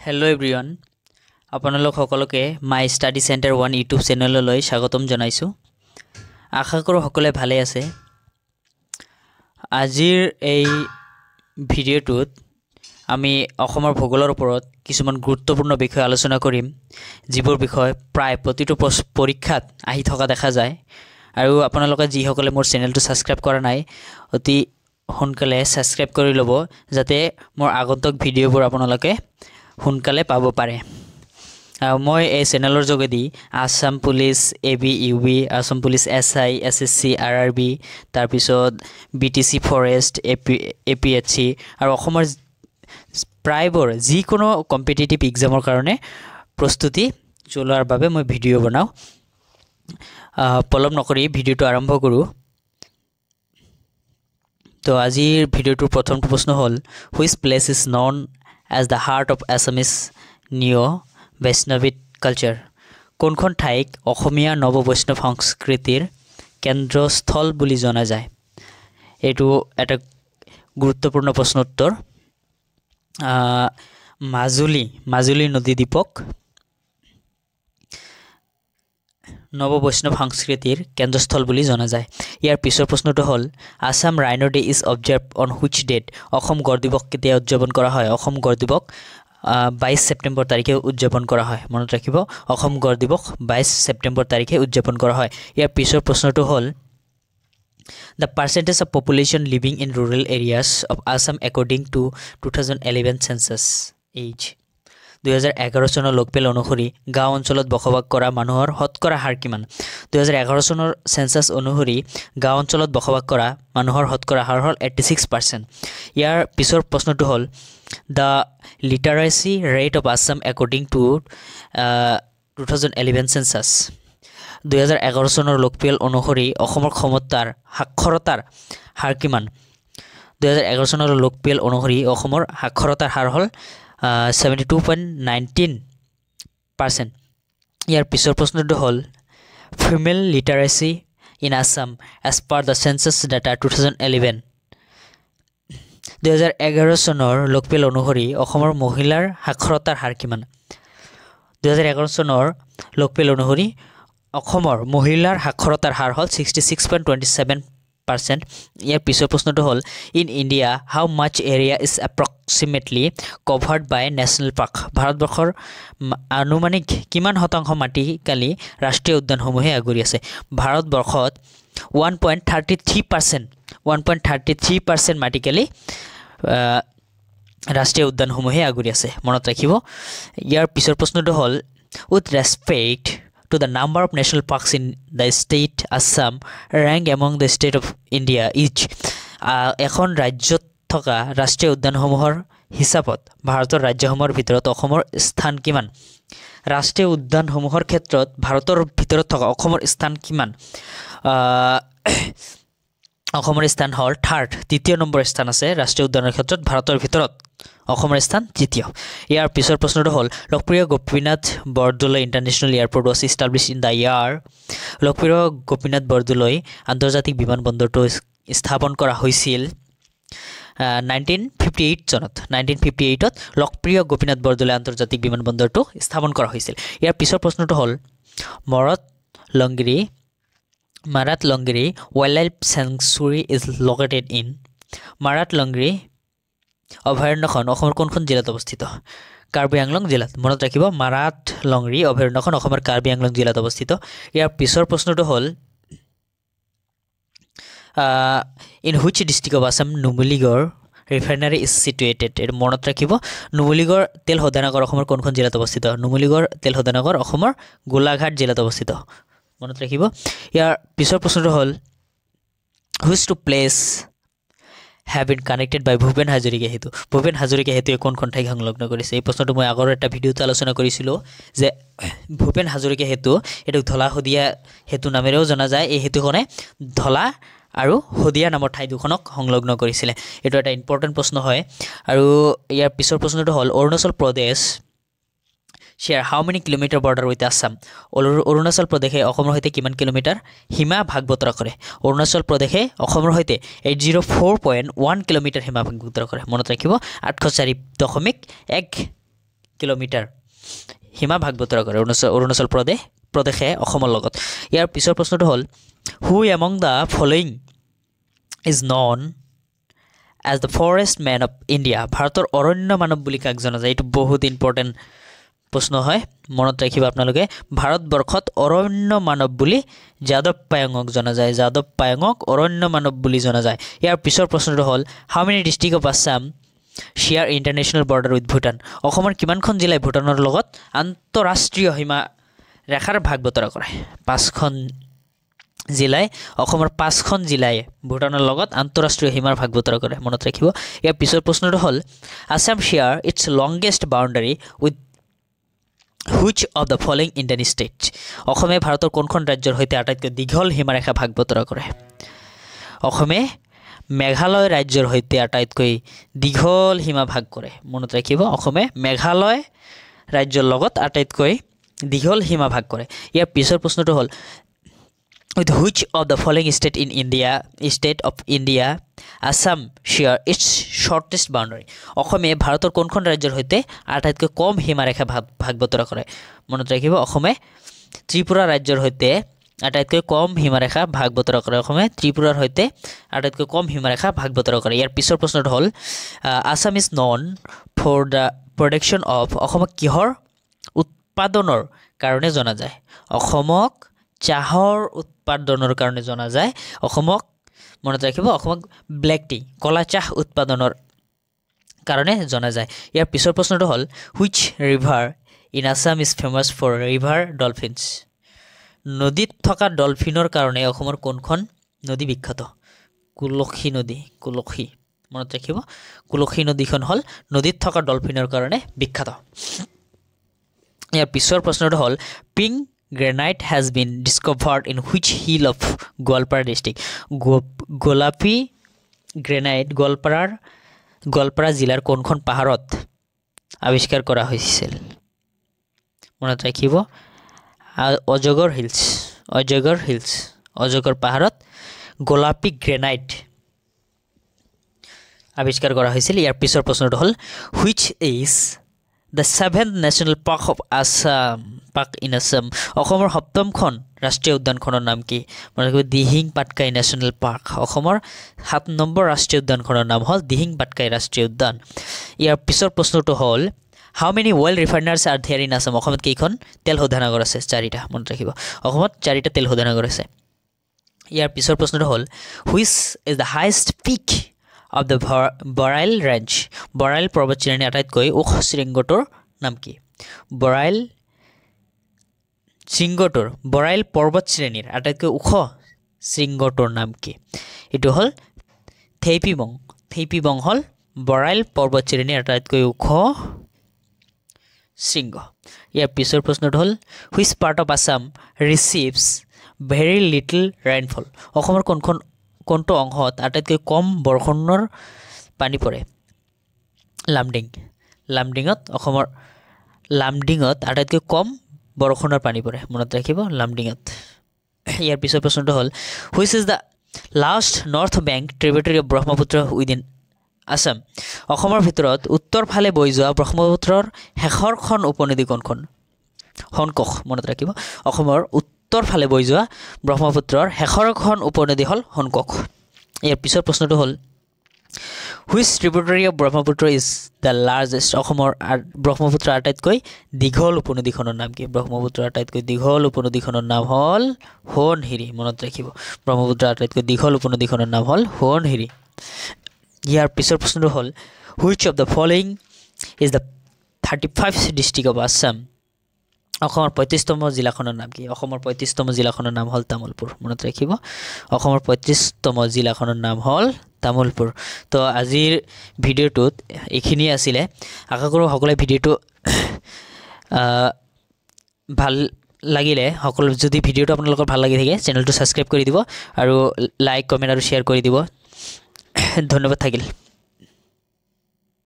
Hello' everyone আপোনালোক সকলোকে মাই study centre 1 YouTube চেনেললৈ স্বাগতম জনাইছোঁ। আশা কৰোঁ সকলোৱে ভালে আছে। আজিৰ এই ভিডিঅ'টোত আমি অসমৰ ভূগোলৰ ওপৰত কিছুমান গুৰুত্বপূৰ্ণ বিষয় আলোচনা কৰিম, যিবোৰ বিষয় প্ৰায় প্ৰতিটো পৰীক্ষাত আহি থকা দেখা যায়। আৰু আপোনালোকে যিসকলে মোৰ চেনেলটো ছাবস্ক্ৰাইব কৰা নাই, অতি সোনকালে ছাবস্ক্ৰাইব কৰি ল'ব, যাতে মোৰ আগন্তুক ভিডিঅ'বোৰ আপোনালোকে সোনকালে পাব পাৰে। মই এই চেনেলৰ যোগেদি Assam police, AB, UB, Assam police SI, SSC, RRB, তাৰপিছত BTC ফৰেষ্ট, APHC আৰু অসমৰ প্ৰায়বোৰ যিকোনো কম্পিটিটিভ এক্সামৰ কাৰণে প্ৰস্তুতি চলোৱাৰ বাবে মই ভিডিঅ' বনাওঁ। পলম নকৰি ভিডিঅ'টো আৰম্ভ কৰোঁ। তো আজিৰ ভিডিঅ'টোৰ প্ৰথমটো প্ৰশ্ন হ'ল, which place is non as the heart of Assamese neo-Vaishnavic culture? কোনখন ঠাইক অসমীয়া নৱ বৈষ্ণৱ সংস্কৃতিৰ কেন্দ্ৰস্থল বুলি জনা যায়? এইটো এটা গুৰুত্বপূৰ্ণ প্ৰশ্ন উত্তৰ। মাজুলী নদীদ্বীপক নৱ বৈষ্ণৱ সংস্কৃতিৰ কেন্দ্ৰস্থল বুলি জনা যায়। ইয়াৰ পিছৰ প্ৰশ্নটো হ'ল, Assam rhino day is observe on which date? Assam গড় দিৱস কেতিয়া উদযাপন কৰা হয়? অসম গড় দিৱস 22 ছেপ্টেম্বৰ তাৰিখে উদযাপন কৰা হয়। মনত ৰাখিব, অসম গড় দিৱস 22 ছেপ্টেম্বৰ তাৰিখে উদযাপন কৰা হয়। ইয়াৰ পিছৰ প্ৰশ্নটো হ'ল, the percentage of population living in rural areas of Assam according to 2011 census age. 2011 চনৰ লোকপেল অনুসৰি গাঁও অঞ্চলত বসবাস কৰা মানুহৰ শতকৰা হাৰ কিমান? 2011 চনৰ চেঞ্চাছ অনুসৰি গাঁও অঞ্চলত বসবাস কৰা মানুহৰ শতকৰা হাৰ হ'ল 86%। ইয়াৰ পিছৰ প্ৰশ্নটো হ'ল, the লিটাৰেচি rate of Assam according to 2011 census. 2011 চনৰ লোকপিয়ল অনুসৰি অসমৰ সাক্ষৰতাৰ হাৰ কিমান? 2011 চনৰ লোকপিয়ল অনুসৰি অসমৰ সাক্ষৰতাৰ হাৰ হ'ল 72.19%। ইয়াৰ পিছৰ প্ৰশ্নটো হ'ল, female literacy in Assam as per the census data 2011। 2011 চনৰ লোকপিয়ল অনুসৰি অসমৰ মহিলাৰ সাক্ষৰতাৰ হাৰ কিমান? 2011 চনৰ লোকপিয়ল অনুসৰি অসমৰ মহিলাৰ সাক্ষৰতাৰ হাৰ হ'ল 66.27%। ইয়াৰ পিছৰ প্ৰশ্নটো হ'ল, in India how much area is approximately covered by national park? ভাৰতবৰ্ষৰ আনুমানিক কিমান শতাংশ মাটিকালি ৰাষ্ট্ৰীয় উদ্যানসমূহে আগুৰি আছে? ভাৰতবৰ্ষত 1.33% মাটিকালি ৰাষ্ট্ৰীয় উদ্যানসমূহে আগুৰি আছে। মনত ৰাখিব। ইয়াৰ পিছৰ প্ৰশ্নটো হ'ল, with respect to the number of national parks in the state Assam rank among the state of India each. এখন ৰাজ্যত থকা ৰাষ্ট্ৰীয় উদ্যানসমূহৰ হিচাপত ভাৰতৰ ৰাজ্যসমূহৰ ভিতৰত অসমৰ স্থান কিমান? ৰাষ্ট্ৰীয় উদ্যানসমূহৰ ক্ষেত্ৰত ভাৰতৰ ভিতৰত থকা অসমৰ স্থান কিমান? অসমৰ স্থান হ'ল থাৰ্ড, তৃতীয় নম্বৰ স্থান আছে ৰাষ্ট্ৰীয় উদ্যানৰ ক্ষেত্ৰত। ভাৰতৰ ভিতৰত অসমৰ স্থান তৃতীয়। ইয়াৰ পিছৰ প্ৰশ্নটো হ'ল, Lokpriya Gopinath Bordoloi international airport was established in the year. Lokpriya Gopinath Bordoloi আন্তৰ্জাতিক বিমানবন্দৰটো স্থাপন কৰা হৈছিল 1958 চনত। 1958ত লোকপ্ৰিয় গোপীনাথ বৰদলৈ আন্তৰ্জাতিক বিমানবন্দৰটো স্থাপন কৰা হৈছিল। ইয়াৰ পিছৰ প্ৰশ্নটো হ'ল, Marat Longri wildlife sanctuary is located in. Marat Longri অভয়াৰণ্যখন অসমৰ কোনখন জিলাত অৱস্থিত? কাৰ্বি আংলং জিলাত। মনত ৰাখিব, মাৰাত লংগিৰি অভয়াৰণ্যখন অসমৰ কাৰ্বি আংলং জিলাত অৱস্থিত। ইয়াৰ পিছৰ প্ৰশ্নটো হ'ল, in which district of Assam Numaligarh refinery is situated? এইটো মনত ৰাখিব, নুমলীগড় তেল শোধনাগাৰ অসমৰ কোনখন জিলাত অৱস্থিত? নুমলীগড় তেল শোধনাগাৰ অসমৰ গোলাঘাট জিলাত অৱস্থিত। মনত ৰাখিব। ইয়াৰ পিছৰ প্ৰশ্নটো হ'ল, which two places have been connected by Bhupen Hazarika সেতু? ভূপেন হাজৰিকা সেতুৱে কোনখন ঠাইক সংলগ্ন কৰিছে? এই প্ৰশ্নটো মই আগৰ এটা ভিডিঅ'ত আলোচনা কৰিছিলোঁ যে ভূপেন হাজৰিকা সেতু, এইটোক ধলা শদিয়া সেতু নামেৰেও জনা যায়। এই সেতুখনে ধলা আৰু শদিয়া নামৰ ঠাই দুখনক সংলগ্ন কৰিছিলে। এইটো এটা ইম্পৰ্টেণ্ট প্ৰশ্ন হয়। আৰু ইয়াৰ পিছৰ প্ৰশ্নটো হ'ল, Arunachal Pradesh share how many kilometre border with Assam? Arunachal প্ৰদেশে অসমৰ সৈতে কিমান কিলোমিটাৰ সীমা ভাগ বতৰা কৰে? অৰুণাচল প্ৰদেশে অসমৰ সৈতে 804.1 কিলোমিটাৰ সীমা ভাগ বতৰা কৰে। মনত ৰাখিব, 804.1 কিলোমিটাৰ সীমা ভাগ বতৰা কৰে অৰুণাচল প্ৰদেশে অসমৰ লগত ইয়াৰ পিছৰ প্ৰশ্নটো হ'ল who among the following is known as the forest man of India ভাৰতৰ অৰণ্য মানৱ বুলি কাক জনা যায় এইটো বহুত ইম্পৰ্টেণ্ট প্ৰশ্ন হয় মনত ৰাখিব আপোনালোকে ভাৰতবৰ্ষত অৰণ্য মানৱ বুলি যাদৱ পায়েঙক জনা যায় যাদৱ পায়েঙক অৰণ্য মানৱ বুলি জনা যায় ইয়াৰ পিছৰ প্ৰশ্নটো হ'ল how many district of Assam share international border with Bhutan অসমৰ কিমানখন জিলাই ভূটানৰ লগত আন্তঃৰাষ্ট্ৰীয় সীমা ৰেখাৰ ভাগ বতৰা কৰে 5খন জিলাই অসমৰ 5খন জিলাই ভূটানৰ লগত আন্তঃৰাষ্ট্ৰীয় সীমাৰ ভাগ বতৰা কৰে মনত ৰাখিব ইয়াৰ পিছৰ প্ৰশ্নটো হ'ল Assam share its longest boundary with which of the following Indian state অসমে ভাৰতৰ কোনখন ৰাজ্যৰ সৈতে আটাইতকৈ দীঘল সীমাৰেখা ভাগ বতৰা কৰে অসমে মেঘালয় ৰাজ্যৰ সৈতে আটাইতকৈ দীঘল সীমা ভাগ কৰে মনত ৰাখিব অসমে মেঘালয় ৰাজ্যৰ লগত আটাইতকৈ দীঘল সীমা ভাগ কৰে ইয়াৰ পিছৰ প্ৰশ্নটো হ'ল with which of the following state of India Assam share its shortest boundary অসমে ভাৰতৰ কোনখন ৰাজ্যৰ সৈতে আটাইতকৈ কম সীমাৰেখা ভাগ বতৰা কৰে মনত ৰাখিব অসমে ত্ৰিপুৰা ৰাজ্যৰ সৈতে আটাইতকৈ কম সীমাৰেখা ভাগ বতৰা কৰে অসমে ত্ৰিপুৰাৰ সৈতে আটাইতকৈ কম সীমাৰেখা ভাগ বতৰা কৰে ইয়াৰ পিছৰ প্ৰশ্নটো হ'ল Assam is known for the production of অসমক কিহৰ উৎপাদনৰ কাৰণে জনা যায় অসমক চাহৰ উৎপাদনৰ কাৰণে জনা যায় অসমক মনত ৰাখিব অসমক ব্লেক টি কলা চাহ উৎপাদনৰ কাৰণে জনা যায় ইয়াৰ পিছৰ প্ৰশ্নটো হ'ল which river in Assam is famous for river dolphins নদীত থকা ডলফিনৰ কাৰণে অসমৰ কোনখন নদী বিখ্যাত কুলসী নদী কুলসী মনত ৰাখিব কুলসী নদীখন হ'ল নদীত থকা ডলফিনৰ কাৰণে বিখ্যাত ইয়াৰ পিছৰ প্ৰশ্নটো হ'ল pink granite has been discovered in which hill of Goalpara district গোলাপী গ্ৰেনাইট গোৱালপাৰা জিলাৰ কোনখন পাহাৰত আৱিষ্কাৰ কৰা হৈছিল মনত ৰাখিব অজগৰ পাহাৰত গোলাপী গ্ৰেনাইট আৱিষ্কাৰ কৰা হৈছিল ইয়াৰ পিছৰ প্ৰশ্নটো হ'ল which is the 7th national park of Assam in Assam অসমৰ 7খন ৰাষ্ট্ৰীয় উদ্যানখনৰ নাম কি মানে দিহিং পাটকাই নেশ্যনেল পাৰ্ক অসমৰ 7 নম্বৰ ৰাষ্ট্ৰীয় উদ্যানখনৰ নাম হ'ল দিহিং পাটকাই ৰাষ্ট্ৰীয় উদ্যান ইয়াৰ পিছৰ প্ৰশ্নটো হ'ল how many oil refiners are there in Assam অসমত কেইখন তেল শোধনাগাৰ আছে 4টা মনত ৰাখিব অসমত 4টা তেল শোধনাগাৰ আছে ইয়াৰ পিছৰ প্ৰশ্নটো হ'ল which is the highest peak of the Barail range Barail পৰ্বতশ্ৰেণীৰ আটাইতকৈ ওখ শৃংগটোৰ নাম কি বৰাইল পৰ্বতশ্ৰেণীৰ আটাইতকৈ ওখ শৃংগটোৰ নাম কি এইটো হ'ল থেইপিবং হ'ল বৰাইল পৰ্বতশ্ৰেণীৰ আটাইতকৈ ওখ শৃংগ ইয়াৰ পিছৰ প্ৰশ্নটো হ'ল which part of Assam receives very little rainfall অসমৰ কোনটো অংশত আটাইতকৈ কম বৰষুণৰ পানী পৰে লামডিঙত আটাইতকৈ কম বৰষুণৰ পানী পৰে মনত ৰাখিব লামডিঙত ইয়াৰ পিছৰ প্ৰশ্নটো হ'ল which is the last north bank tributary of Brahmaputra within Assam অসমৰ ভিতৰত উত্তৰ ফালে বৈ যোৱা ব্ৰহ্মপুত্ৰৰ শেষৰখন উপনদী কোনখন হনকখ মনত ৰাখিব অসমৰ উত্তৰ ফালে বৈ যোৱা ব্ৰহ্মপুত্ৰৰ শেষৰখন উপনদী হ'ল হনকখ ইয়াৰ পিছৰ প্ৰশ্নটো হ'ল which tributary of Brahmaputra is the largest অসমৰ ব্ৰহ্মপুত্ৰৰ আটাইতকৈ দীঘল উপনদীখনৰ নাম কি ব্ৰহ্মপুত্ৰৰ আটাইতকৈ দীঘল উপনদীখনৰ নাম হ'ল সোৱণশিৰি মনত ৰাখিব ব্ৰহ্মপুত্ৰৰ আটাইতকৈ দীঘল উপনদীখনৰ নাম হ'ল সোৱণশিৰি ইয়াৰ পিছৰ প্ৰশ্নটো হ'ল which of the following is the 35th district of Assam অসমৰ 35তম জিলাখনৰ নাম কি অসমৰ 35তম জিলাখনৰ নাম হ'ল তামুলপুৰ মনত ৰাখিব অসমৰ 35তম জিলাখনৰ নাম হ'ল তামুলপুৰ তো আজিৰ ভিডিঅ'টোত এইখিনি আছিলে আশা কৰোঁ সকলোৱে ভিডিঅ'টো ভাল লাগিলে সকলো যদি ভিডিঅ'টো আপোনালোকৰ ভাল লাগি থাকে চেনেলটো ছাবস্ক্ৰাইব কৰি দিব আৰু লাইক কমেণ্ট আৰু শ্বেয়াৰ কৰি দিব ধন্যবাদ থাকিল